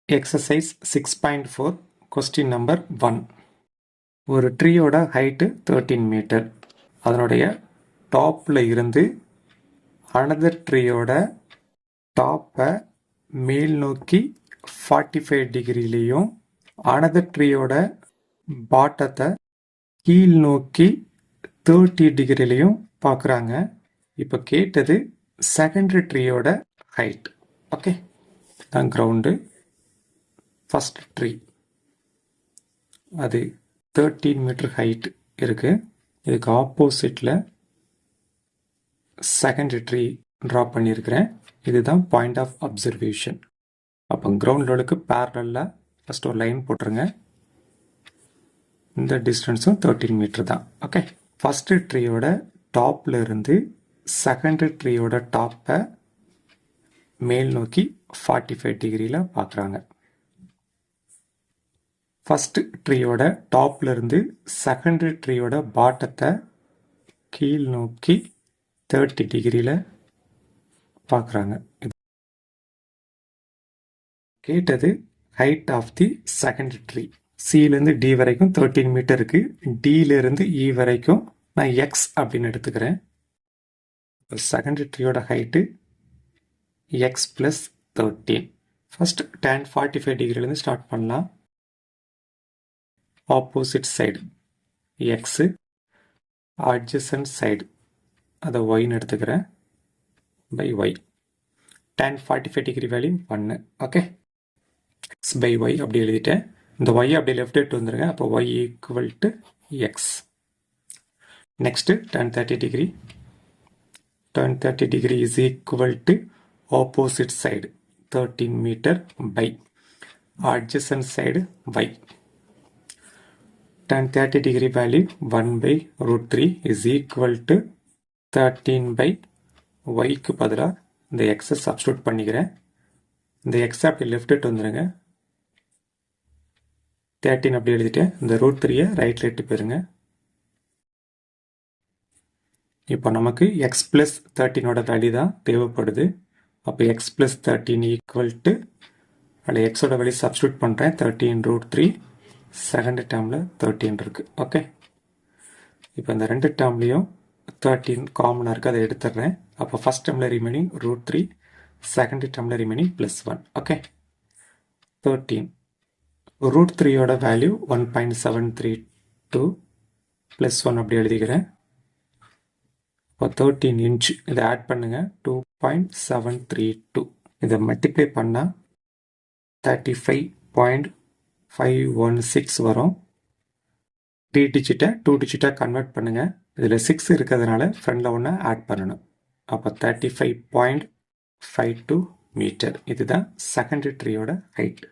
Exercise 6.4 question number 1. ஒரு ட்ரீயோட height 13 metre. அதனுடைய டாப்பில் இருந்து அனதர் ட்ரீயோட டாப்பை மேல் நோக்கி 45 டிகிரிலையும் அனதர் ட்ரீயோட பாட்டத்தை கீழ் நோக்கி 30 டிகிரிலையும் பார்க்குறாங்க. இப்போ கேட்டது செகண்டரி ட்ரீயோட ஹைட். ஓகே, தான் கிரவுண்டு. ஃபஸ்ட் ட்ரீ அது 13 மீட்டர் ஹைட் இருக்குது. இதுக்கு ஆப்போசிட்டில் செகண்ட் ட்ரீ ட்ரா பண்ணியிருக்கிறேன். இதுதான் பாயிண்ட் ஆஃப் அப்சர்வேஷன். அப்போ கிரவுண்ட் லோடுக்கு பேரலாக ஃபஸ்ட் ஒரு லைன் போட்டுருங்க. இந்த டிஸ்டன்ஸும் 13 மீட்டர் தான். ஓகே, ஃபஸ்ட்டு ட்ரீயோட டாப்பில் இருந்து செகண்ட் ட்ரீயோட டாப்பை மேல் நோக்கி 45 டிகிரியில் பார்க்குறாங்க. ஃபஸ்ட் ட்ரீயோட டாப்ல இருந்து செகண்ட் ட்ரீயோட பாட்டத்தை கீழ் நோக்கி 30 டிகிரியில் பார்க்குறாங்க. கேட்டது height of the second tree. சிலேருந்து டி வரைக்கும் 13 மீட்டர் இருக்குது. டியிலேருந்து இ வரைக்கும் நான் எக்ஸ் அப்படின்னு எடுத்துக்கிறேன். செகண்ட் ட்ரீயோட height X plus 13. First tan 45 டிகிரிலேருந்து ஸ்டார்ட் பண்ணலாம். Opposite side X, adjacent side அதை ஒய்ன்னு எடுத்துக்கிறேன் by Y. tan 45 degree value 1. Okay, X by Y அப்படி எழுதிட்டேன். இந்த ஒய் அப்படியே லெஃப்ட் எடுத்து வந்துருங்க. அப்போ Y equal to X. Next tan 30 degree. tan 30 degree is equal to opposite side 13 metre by adjacent side Y. tan 30 degree value 1 by root 3 is equal to 13 by yக்கு பதிலாக இந்த x'ை substitute பண்ணிக்கிறேன். இந்த x அப்படி left எடுத்து வந்துடுங்க. 13 அப்படி எழுதிட்டேன். இந்த ரூட் 3யை ரைட்டில் எட்டு போயிருங்க. இப்போ நமக்கு x ப்ளஸ் 13ஓட வேல்யூ தான் தேவைப்படுது. அப்போ x ப்ளஸ் 13 ஈக்குவல் டு அதில் எக்ஸோட வேல்யூ சப்ஸ்டியூட் பண்ணுறேன். 13 ரூட் 3. செகண்ட் டேர்மில் 13 இருக்குது. ஓகே, இப்போ இந்த ரெண்டு டேர்ம்லேயும் 13 காமனாக இருக்குது, அதை எடுத்துடுறேன். அப்போ ஃபஸ்ட் டேர்மில் ரிமைனிங் ரூட் 3, செகண்ட் டேர்மில் ரிமைனிங் ப்ளஸ் 1. ஓகே, 13 ரூட் 3யோட வேல்யூ 1.732 ப்ளஸ் 1 அப்படி எழுதிக்கிறேன். இப்போ 13 இன்ச் இதை ஆட் பண்ணுங்கள். 2.732 இதை மல்டிப்ளை பண்ணால் 35.516 வரும். 3 டிஜிட்டை 2 டிஜிட்டாக கன்வெர்ட் பண்ணுங்கள். இதில் 6 இருக்கிறதுனால ஃப்ரண்டில் ஒன்று ஆட் பண்ணணும். அப்போ 35.52 மீட்டர். இதுதான் செகண்ட் ட்ரீயோட ஹைட்.